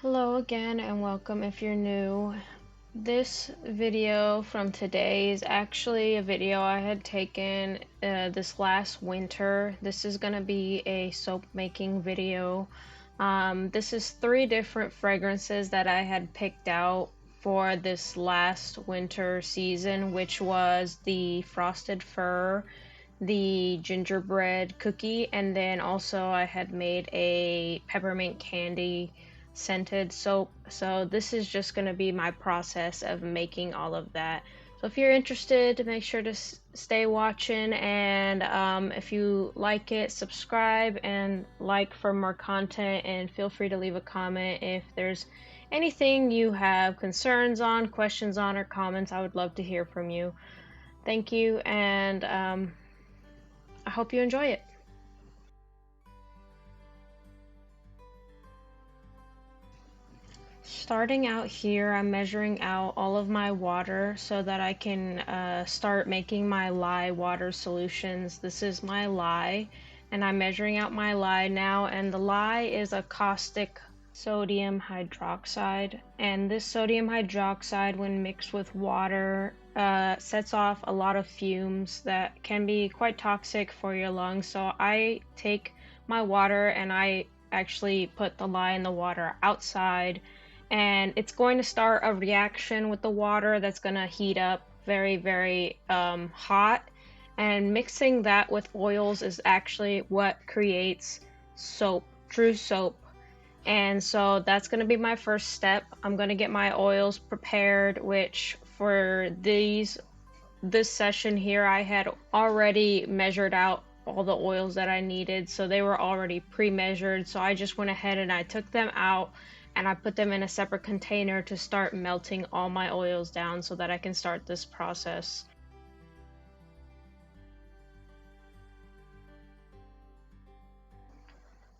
Hello again and welcome if you're new. This video from today is actually a video I had taken this last winter. This is going to be a soap making video. This is 3 different fragrances that I had picked out for this last winter season, which was the Frosted Fir, the gingerbread cookie, and then also I had made a peppermint candy scented soap. So this is just going to be my process of making all of that. So if you're interested, make sure to stay watching, and if you like it, subscribe and like for more content, and feel free to leave a comment if there's anything you have concerns on, questions on, or comments. I would love to hear from you. Thank you, and I hope you enjoy it. Starting out here, I'm measuring out all of my water so that I can start making my lye water solutions. This is my lye, and I'm measuring out my lye now, and the lye is a caustic sodium hydroxide, and this sodium hydroxide, when mixed with water, sets off a lot of fumes that can be quite toxic for your lungs. So I take my water and I actually put the lye in the water outside, and it's going to start a reaction with the water that's going to heat up very hot, and mixing that with oils is actually what creates soap, true soap. And so that's going to be my first step. I'm going to get my oils prepared, which for this session here I had already measured out all the oils that I needed, so they were already pre-measured. So I just went ahead and I took them out and I put them in a separate container to start melting all my oils down so that I can start this process.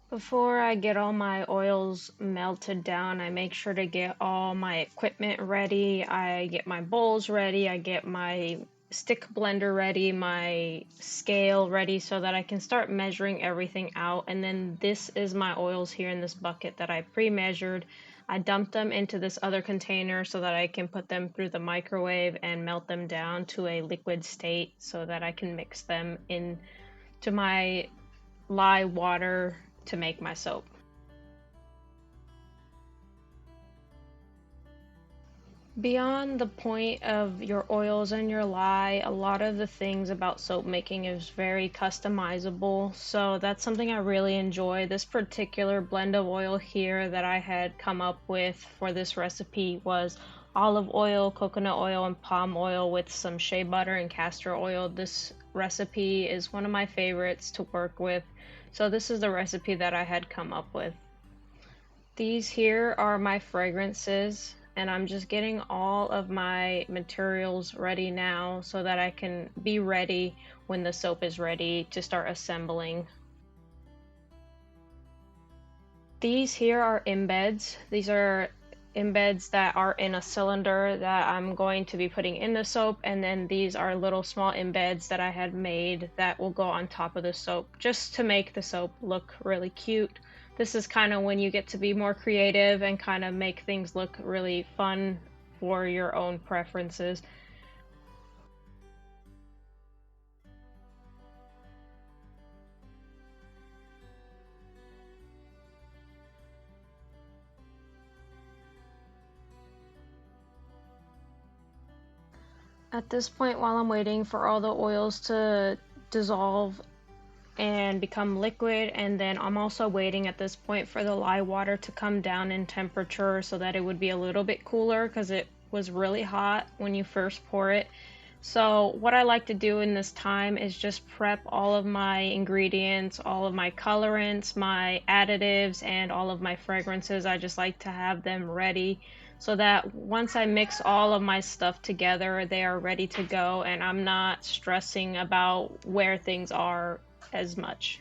Before I get all my oils melted down, I make sure to get all my equipment ready. I get my bowls ready, I get my stick blender ready, my scale ready, so that I can start measuring everything out. And then this is my oils here in this bucket that I pre-measured. I dumped them into this other container so that I can put them through the microwave and melt them down to a liquid state so that I can mix them into my lye water to make my soap. Beyond the point of your oils and your lye, a lot of the things about soap making is very customizable, so that's something I really enjoy. This particular blend of oil here that I had come up with for this recipe was olive oil, coconut oil, and palm oil with some shea butter and castor oil. This recipe is one of my favorites to work with, so this is the recipe that I had come up with. These here are my fragrances, and I'm just getting all of my materials ready now so that I can be ready when the soap is ready to start assembling. These here are embeds. These are embeds that are in a cylinder that I'm going to be putting in the soap, and then these are little small embeds that I had made that will go on top of the soap just to make the soap look really cute. This is kind of when you get to be more creative and kind of make things look really fun for your own preferences. At this point, while I'm waiting for all the oils to dissolve and become liquid, and then I'm also waiting at this point for the lye water to come down in temperature so that it would be a little bit cooler, because it was really hot when you first pour it. So what I like to do in this time is just prep all of my ingredients, all of my colorants, my additives, and all of my fragrances. I just like to have them ready so that once I mix all of my stuff together, they are ready to go, and I'm not stressing about where things are as much.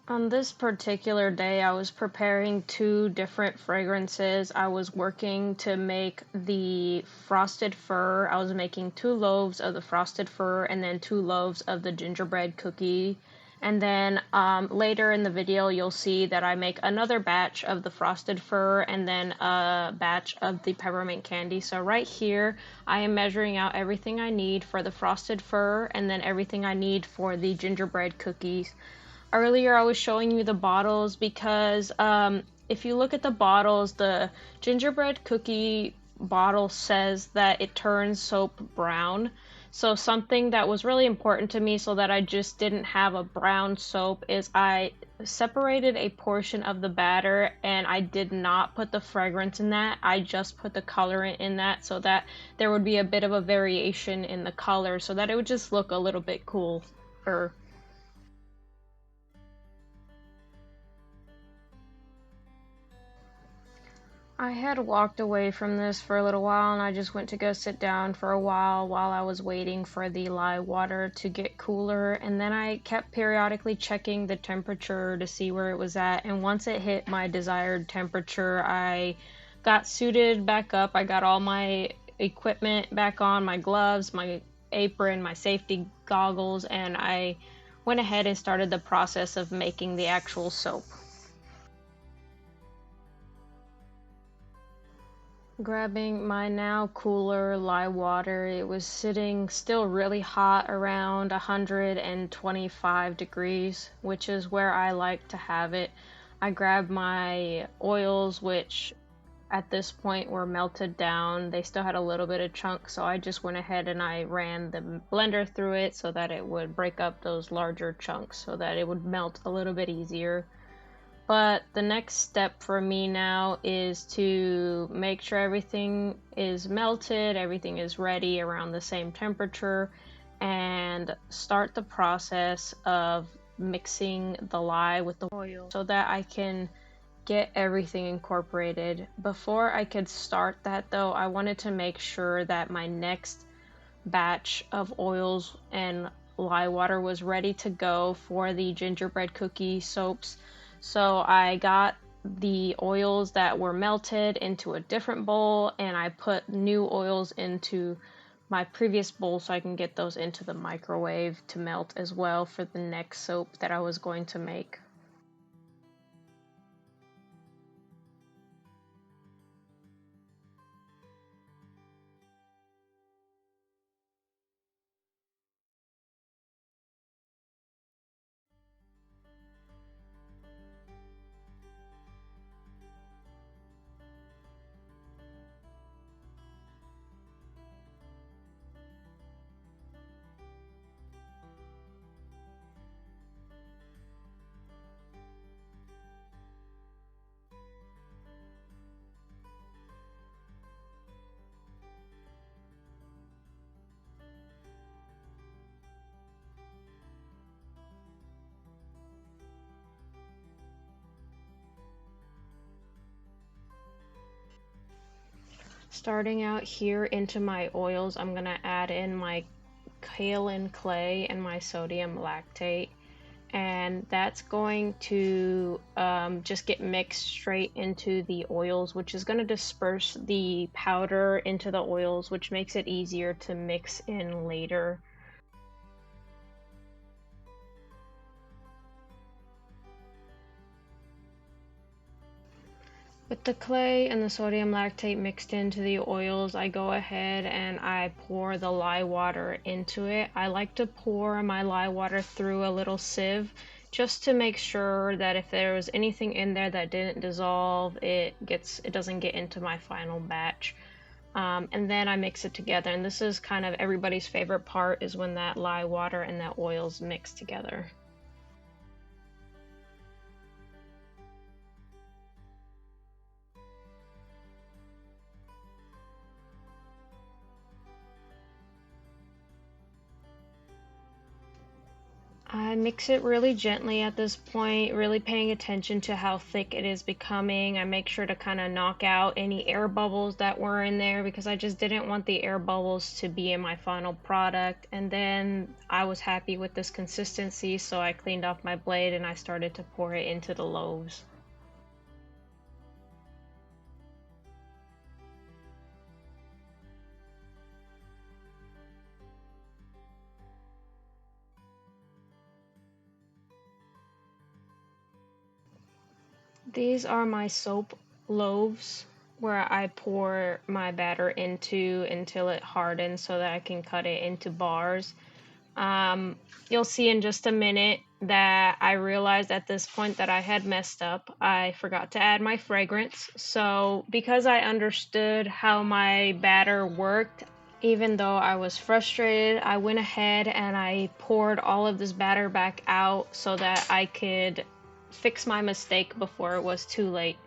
On this particular day, I was preparing two different fragrances. I was working to make the frosted fir. I was making 2 loaves of the frosted fir and then 2 loaves of the gingerbread cookie. And then later in the video, you'll see that I make another batch of the frosted fir and then a batch of the peppermint candy. So right here, I am measuring out everything I need for the frosted fir and then everything I need for the gingerbread cookies. Earlier I was showing you the bottles because if you look at the bottles, the gingerbread cookie bottle says that it turns soap brown. So something that was really important to me so that I just didn't have a brown soap is I separated a portion of the batter and I did not put the fragrance in that. I just put the colorant in that so that there would be a bit of a variation in the color so that it would just look a little bit cooler. I had walked away from this for a little while and I just went to go sit down for a while I was waiting for the lye water to get cooler, and then I kept periodically checking the temperature to see where it was at, and once it hit my desired temperature I got suited back up. I got all my equipment back on, my gloves, my apron, my safety goggles, and I went ahead and started the process of making the actual soap. Grabbing my now cooler lye water, it was sitting still really hot around 125 degrees, which is where I like to have it. I grabbed my oils, which at this point were melted down. They still had a little bit of chunk, so I just went ahead and I ran the blender through it so that it would break up those larger chunks so that it would melt a little bit easier. But the next step for me now is to make sure everything is melted, everything is ready around the same temperature, and start the process of mixing the lye with the oil so that I can get everything incorporated. Before I could start that though, I wanted to make sure that my next batch of oils and lye water was ready to go for the gingerbread cookie soaps. So I got the oils that were melted into a different bowl and I put new oils into my previous bowl so I can get those into the microwave to melt as well for the next soap that I was going to make. Starting out here into my oils, I'm going to add in my kaolin clay and my sodium lactate, and that's going to just get mixed straight into the oils, which is going to disperse the powder into the oils, which makes it easier to mix in later. With the clay and the sodium lactate mixed into the oils, I go ahead and I pour the lye water into it. I like to pour my lye water through a little sieve just to make sure that if there was anything in there that didn't dissolve, it doesn't get into my final batch. And then I mix it together, and this is kind of everybody's favorite part, is when that lye water and that oils mix together. I mix it really gently at this point, really paying attention to how thick it is becoming. I make sure to kind of knock out any air bubbles that were in there because I just didn't want the air bubbles to be in my final product. And then I was happy with this consistency, so I cleaned off my blade and I started to pour it into the loaves. These are my soap loaves where I pour my batter into until it hardens so that I can cut it into bars. You'll see in just a minute that I realized at this point that I had messed up. I forgot to add my fragrance. So because I understood how my batter worked, even though I was frustrated, I went ahead and I poured all of this batter back out so that I could fix my mistake before it was too late.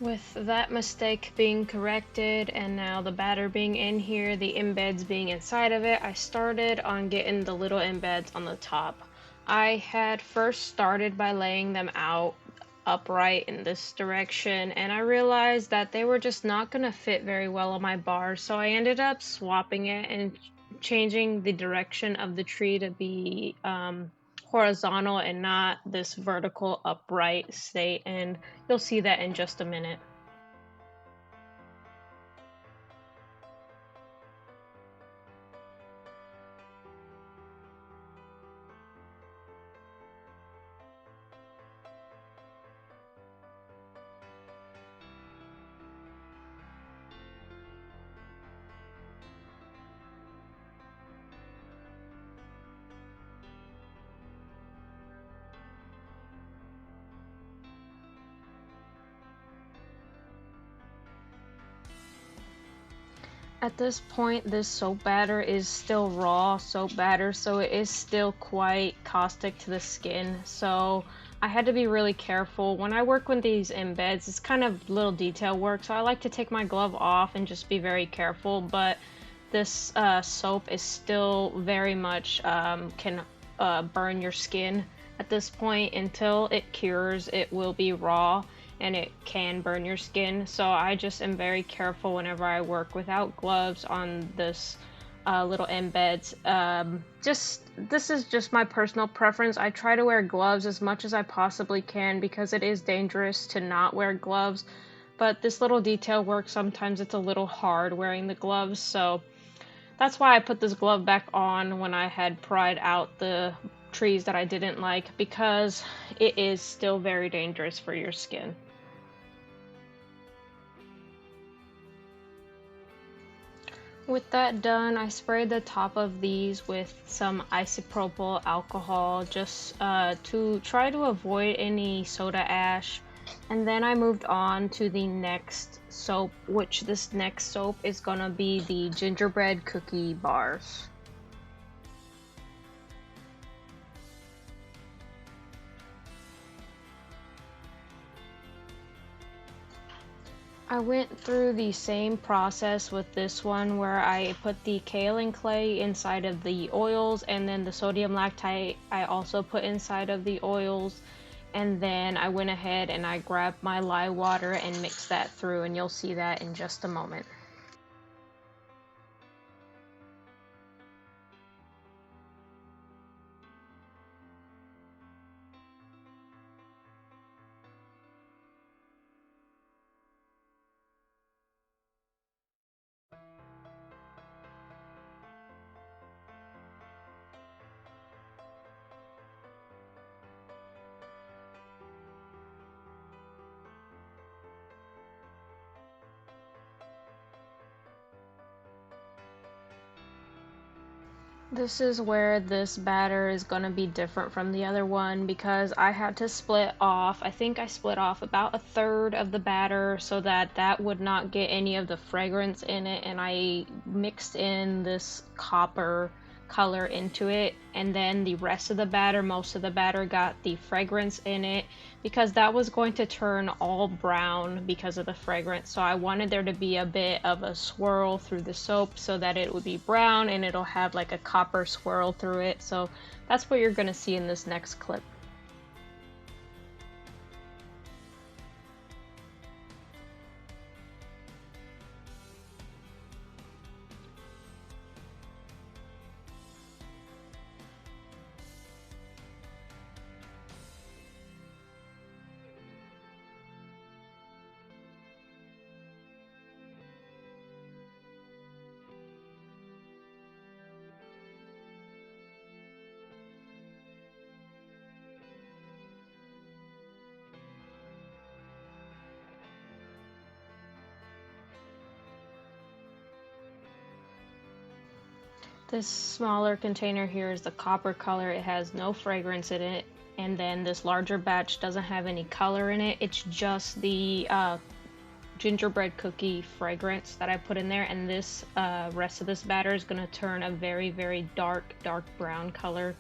With that mistake being corrected and now the batter being in here, the embeds being inside of it, I started on getting the little embeds on the top. I had first started by laying them out upright in this direction, and I realized that they were just not going to fit very well on my bars, so I ended up swapping it and changing the direction of the tree to be horizontal and not this vertical upright state, and you'll see that in just a minute. At this point, this soap batter is still raw soap batter, so it is still quite caustic to the skin. So I had to be really careful. When I work with these embeds, it's kind of little detail work, so I like to take my glove off and just be very careful. But this soap is still very much can burn your skin at this point. Until it cures, it will be raw and it can burn your skin. So I just am very careful whenever I work without gloves on this little embeds. This is just my personal preference. I try to wear gloves as much as I possibly can because it is dangerous to not wear gloves. But this little detail work, sometimes it's a little hard wearing the gloves, so that's why I put this glove back on when I had pried out the trees that I didn't like, because it is still very dangerous for your skin. With that done, I sprayed the top of these with some isopropyl alcohol just to try to avoid any soda ash. And then I moved on to the next soap, which this next soap is gonna be the gingerbread cookie bars. I went through the same process with this one where I put the kaolin clay inside of the oils, and then the sodium lactite I also put inside of the oils, and then I went ahead and I grabbed my lye water and mixed that through, and you'll see that in just a moment. This is where this batter is going to be different from the other one because I had to split off, I think I split off about a third of the batter so that that would not get any of the fragrance in it, and I mixed in this copper color into it, and then the rest of the batter, most of the batter got the fragrance in it because that was going to turn all brown because of the fragrance. So I wanted there to be a bit of a swirl through the soap so that it would be brown and it'll have like a copper swirl through it. So that's what you're going to see in this next clip. This smaller container here is the copper color. It has no fragrance in it. And then this larger batch doesn't have any color in it. It's just the gingerbread cookie fragrance that I put in there. And this rest of this batter is going to turn a very, very dark brown color.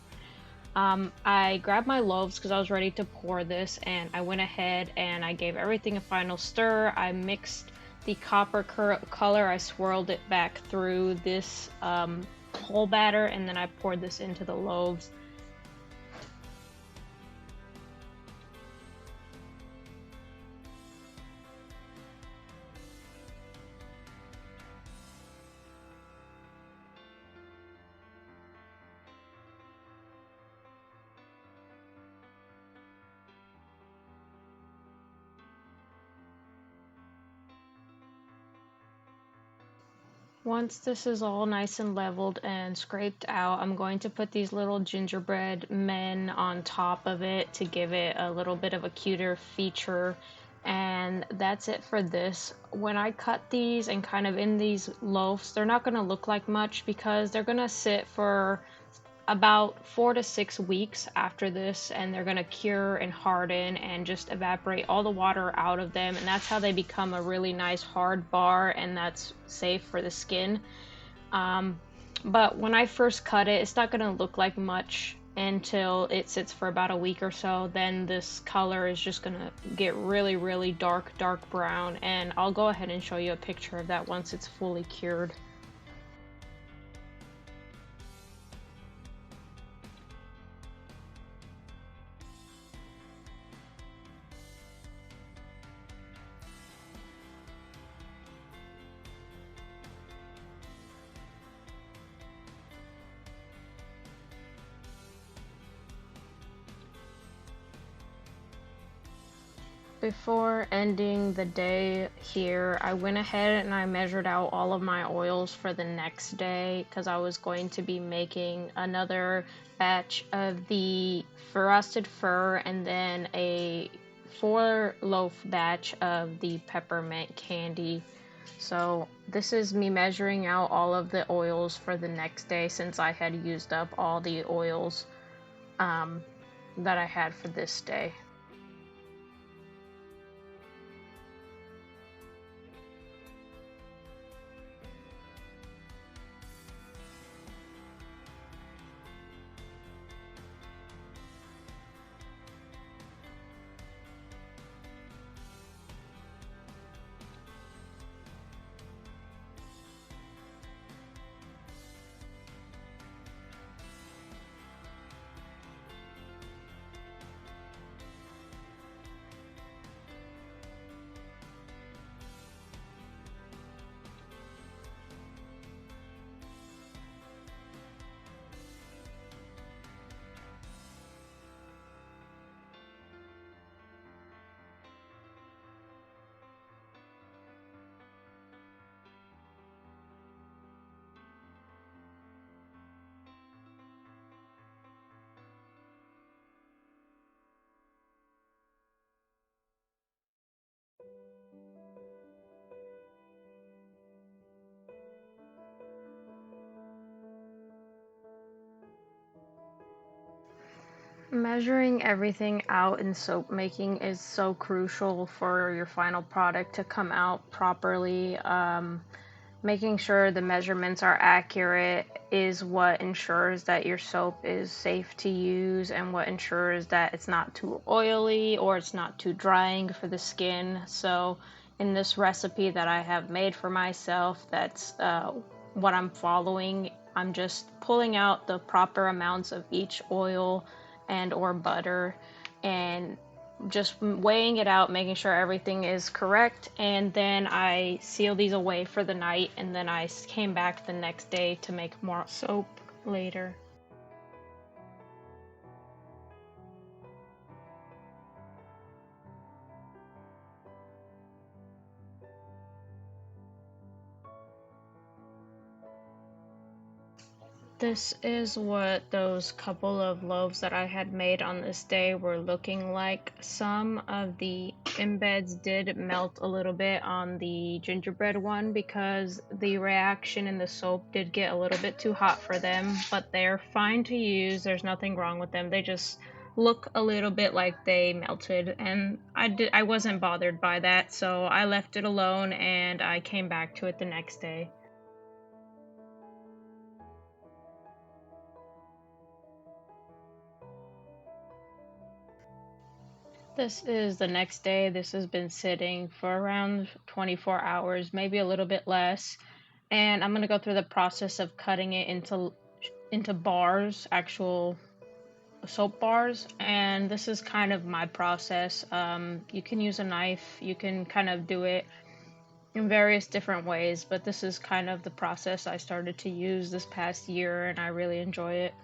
I grabbed my loaves because I was ready to pour this, and I went ahead and I gave everything a final stir. I mixed the copper color, I swirled it back through this whole batter, and then I poured this into the loaves. Once this is all nice and leveled and scraped out, I'm going to put these little gingerbread men on top of it to give it a little bit of a cuter feature. And that's it for this. When I cut these and kind of in these loaves, they're not going to look like much because they're going to sit for about 4 to 6 weeks after this, and they're going to cure and harden and just evaporate all the water out of them, and that's how they become a really nice hard bar, and that's safe for the skin. But when I first cut it, it's not going to look like much until it sits for about a week or so. Then this color is just going to get really dark brown, and I'll go ahead and show you a picture of that once it's fully cured. Before ending the day here, I went ahead and I measured out all of my oils for the next day because I was going to be making another batch of the frosted fir and then a 4 loaf batch of the peppermint candy. So this is me measuring out all of the oils for the next day, since I had used up all the oils that I had for this day. Measuring everything out in soap making is so crucial for your final product to come out properly. Making sure the measurements are accurate is what ensures that your soap is safe to use, and what ensures that it's not too oily or it's not too drying for the skin. So in this recipe that I have made for myself, that's what I'm following. I'm just pulling out the proper amounts of each oil and or butter, and just weighing it out, making sure everything is correct, and then I seal these away for the night, and then I came back the next day to make more soap later. This is what those couple of loaves that I had made on this day were looking like. Some of the embeds did melt a little bit on the gingerbread one because the reaction in the soap did get a little bit too hot for them, but they're fine to use. There's nothing wrong with them. They just look a little bit like they melted, and I wasn't bothered by that, so I left it alone and I came back to it the next day. This is the next day. This has been sitting for around 24 hours, maybe a little bit less. And I'm going to go through the process of cutting it into bars, actual soap bars. And this is kind of my process. You can use a knife. You can kind of do it in various different ways, but this is kind of the process I started to use this past year, and I really enjoy it.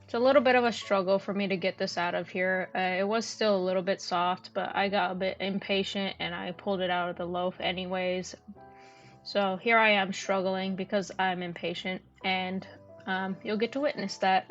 It's a little bit of a struggle for me to get this out of here. It was still a little bit soft, but I got a bit impatient and I pulled it out of the loaf anyways. So here I am struggling because I'm impatient, and you'll get to witness that.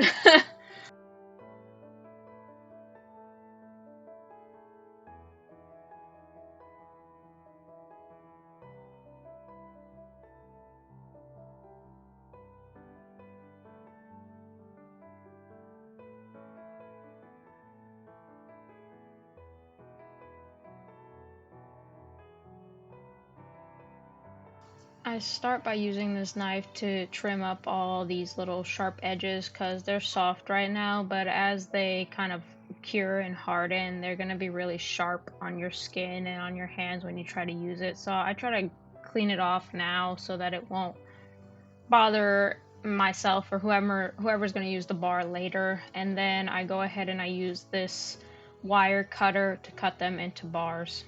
I start by using this knife to trim up all these little sharp edges because they're soft right now, but as they kind of cure and harden, they're going to be really sharp on your skin and on your hands when you try to use it. So I try to clean it off now so that it won't bother myself or whoever's going to use the bar later. And then I go ahead and I use this wire cutter to cut them into bars.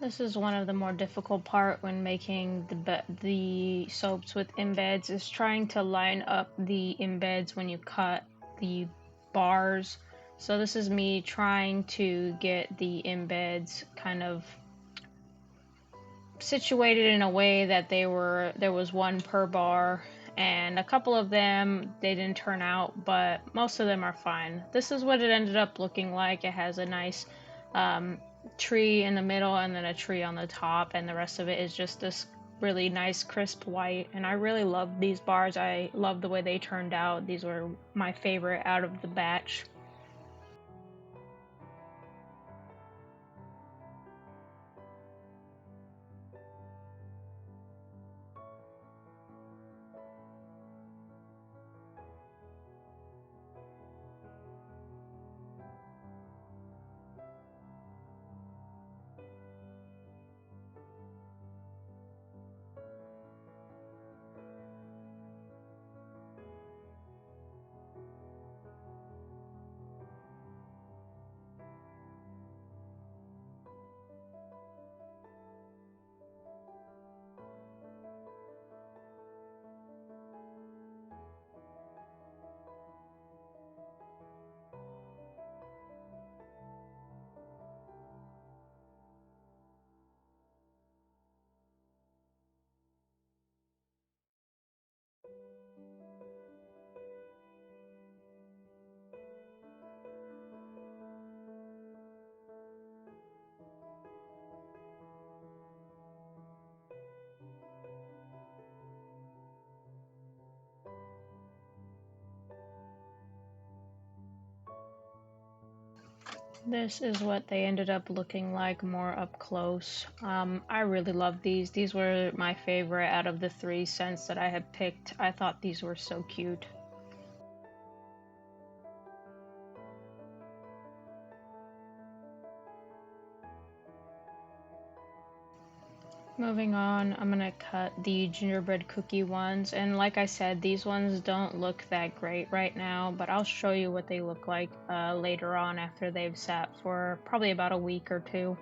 This is one of the more difficult part when making the soaps with embeds, is trying to line up the embeds when you cut the bars. So this is me trying to get the embeds kind of situated in a way that there was one per bar, and a couple of them they didn't turn out, but most of them are fine. This is what it ended up looking like. It has a nice tree in the middle and then a tree on the top, and the rest of it is just this really nice crisp white, and I really love these bars. I love the way they turned out. These were my favorite out of the batch. This is what they ended up looking like more up close. I really love these. These were my favorite out of the 3 scents that I had picked. I thought these were so cute. Moving on, I'm gonna cut the gingerbread cookie ones, and like I said, these ones don't look that great right now, but I'll show you what they look like later on after they've sat for probably about a week or 2.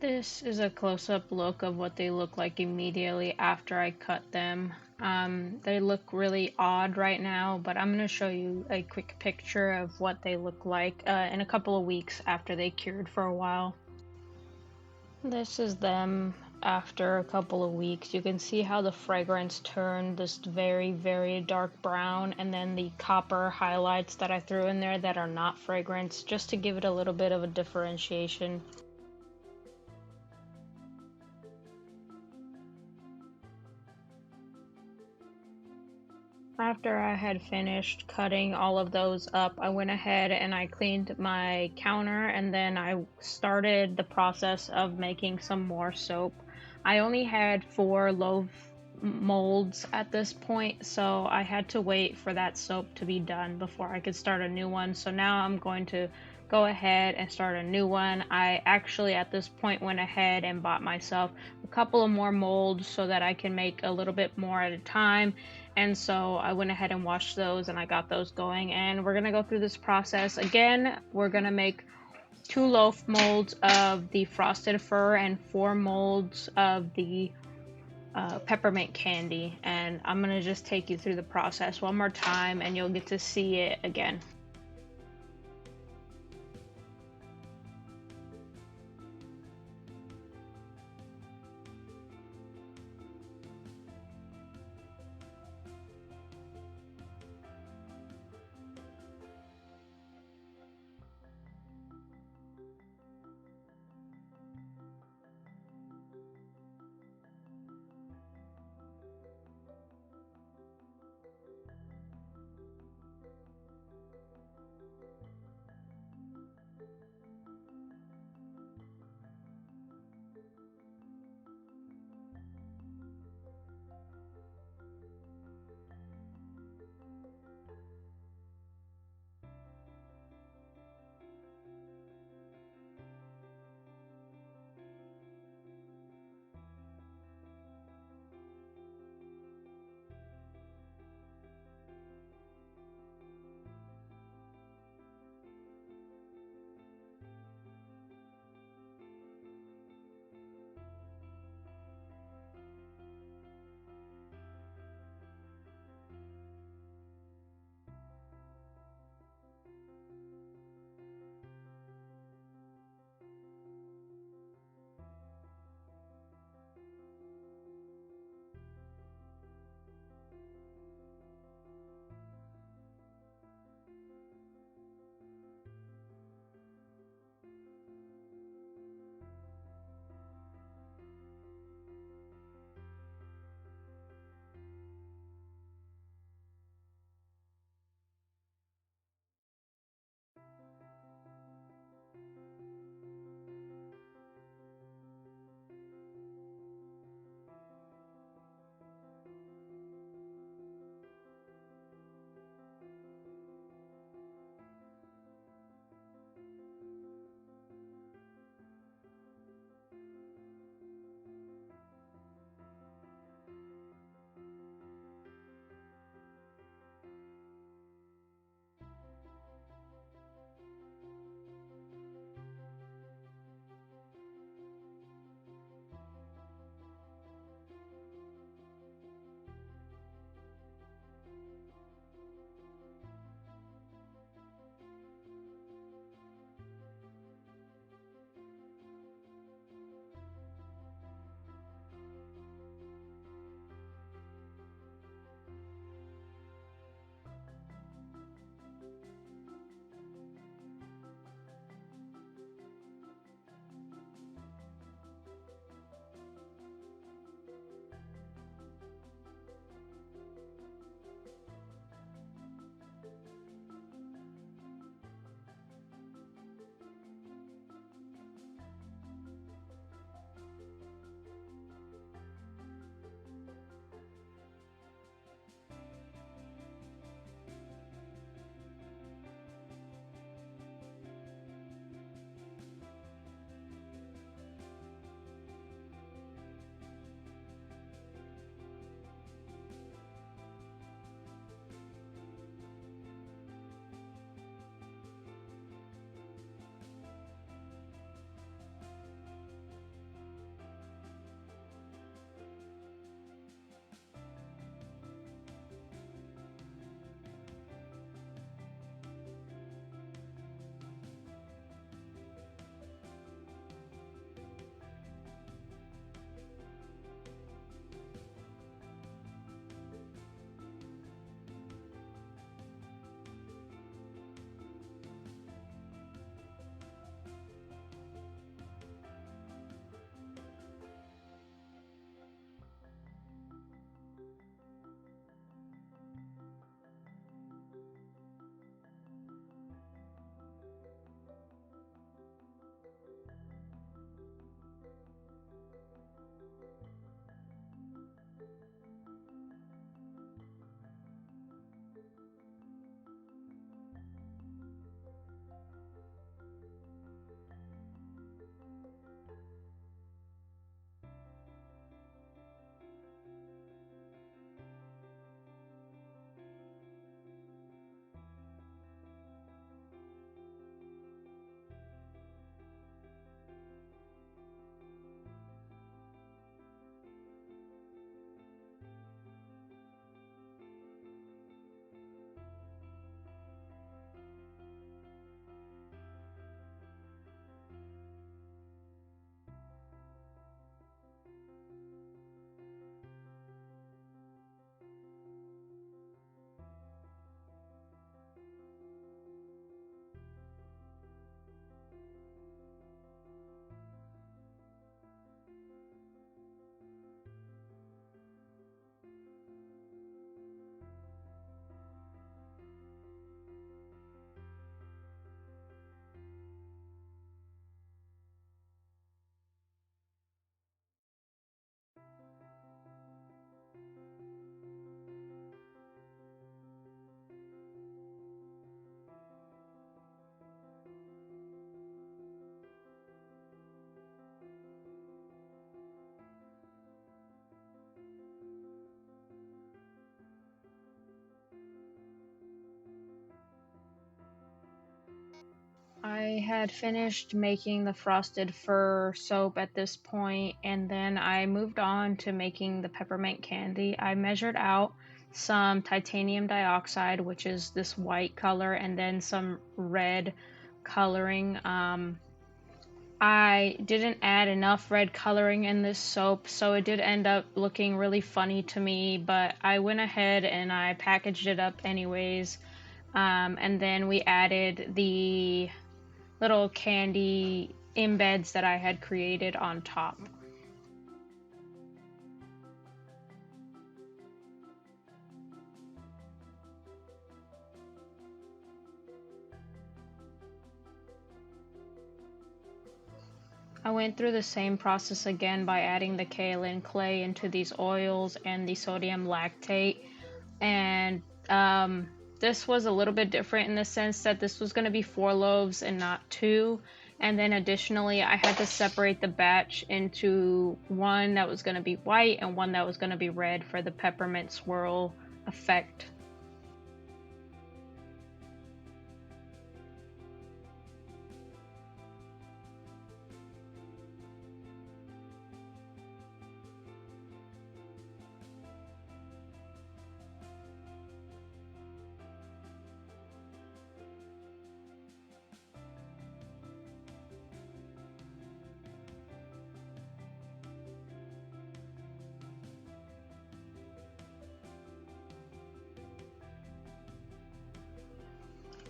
This is a close-up look of what they look like immediately after I cut them. They look really odd right now, but I'm going to show you a quick picture of what they look like in a couple of weeks after they cured for a while. This is them after a couple of weeks. You can see how the fragrance turned this very, very dark brown, and then the copper highlights that I threw in there that are not fragrance, just to give it a little bit of a differentiation. After I had finished cutting all of those up, I went ahead and I cleaned my counter, and then I started the process of making some more soap. I only had 4 Loaf molds at this point, so I had to wait for that soap to be done before I could start a new one. So now I'm going to go ahead and start a new one. I actually at this point went ahead and bought myself a couple of more molds so that I can make a little bit more at a time. And so I went ahead and washed those and I got those going, and we're gonna go through this process again. We're gonna make 2 loaf molds of the frosted fir and 4 molds of the peppermint candy, and I'm gonna just take you through the process one more time and you'll get to see it again. I had finished making the frosted fir soap at this point, and then I moved on to making the peppermint candy. I measured out some titanium dioxide, which is this white color, and then some red coloring. I didn't add enough red coloring in this soap, so it did end up looking really funny to me, but I went ahead and I packaged it up anyways. And then we added the little candy embeds that I had created on top. I went through the same process again by adding the kaolin clay into these oils and the sodium lactate, and this was a little bit different in the sense that this was going to be 4 loaves and not 2, and then additionally I had to separate the batch into one that was going to be white and one that was going to be red for the peppermint swirl effect.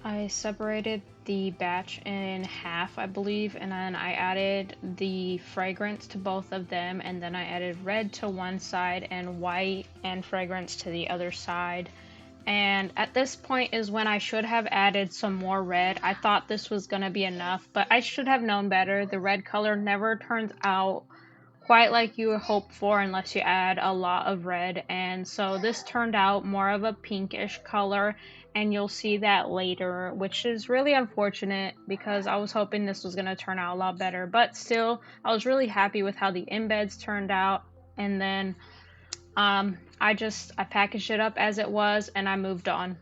I separated the batch in half, I believe, and then I added the fragrance to both of them, and then I added red to one side and white and fragrance to the other side. And at this point is when I should have added some more red. I thought this was going to be enough, but I should have known better. The red color never turns out quite like you hope for unless you add a lot of red, and so this turned out more of a pinkish color, and you'll see that later, which is really unfortunate because I was hoping this was going to turn out a lot better, but still I was really happy with how the embeds turned out. And then I packaged it up as it was and I moved on.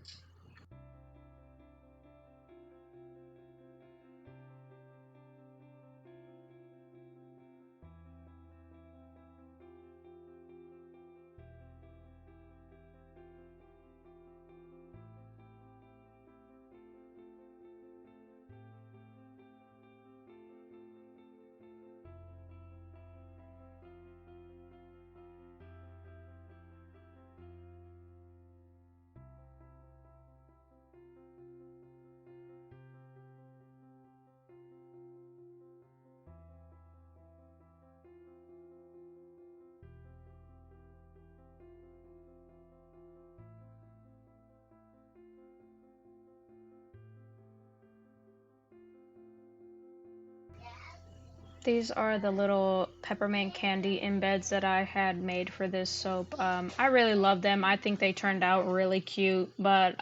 These are the little peppermint candy embeds that I had made for this soap. I really love them. I think they turned out really cute, but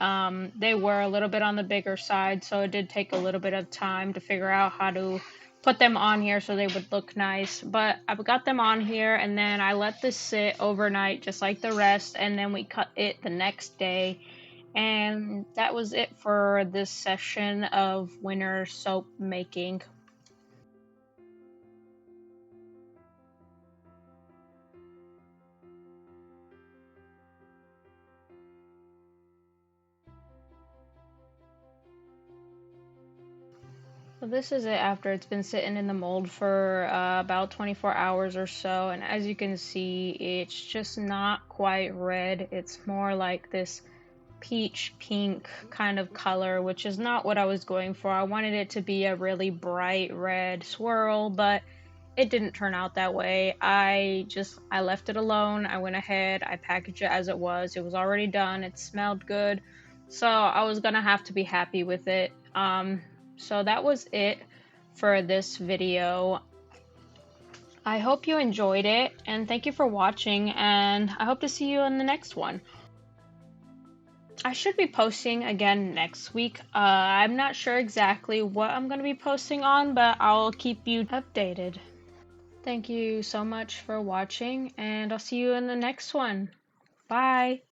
they were a little bit on the bigger side, so it did take a little bit of time to figure out how to put them on here so they would look nice. But I've got them on here, and then I let this sit overnight just like the rest, and then we cut it the next day. And that was it for this session of winter soap making. So this is it after it's been sitting in the mold for about 24 hours or so, and as you can see, it's just not quite red. It's more like this peach pink kind of color, which is not what I was going for. I wanted it to be a really bright red swirl, but it didn't turn out that way. I left it alone. I went ahead, I packaged it as it was. It was already done. It smelled good, so I was gonna have to be happy with it. So that was it for this video. I hope you enjoyed it, and thank you for watching, and I hope to see you in the next one. I should be posting again next week. I'm not sure exactly what I'm going to be posting on, but I'll keep you updated. Thank you so much for watching, and I'll see you in the next one. Bye!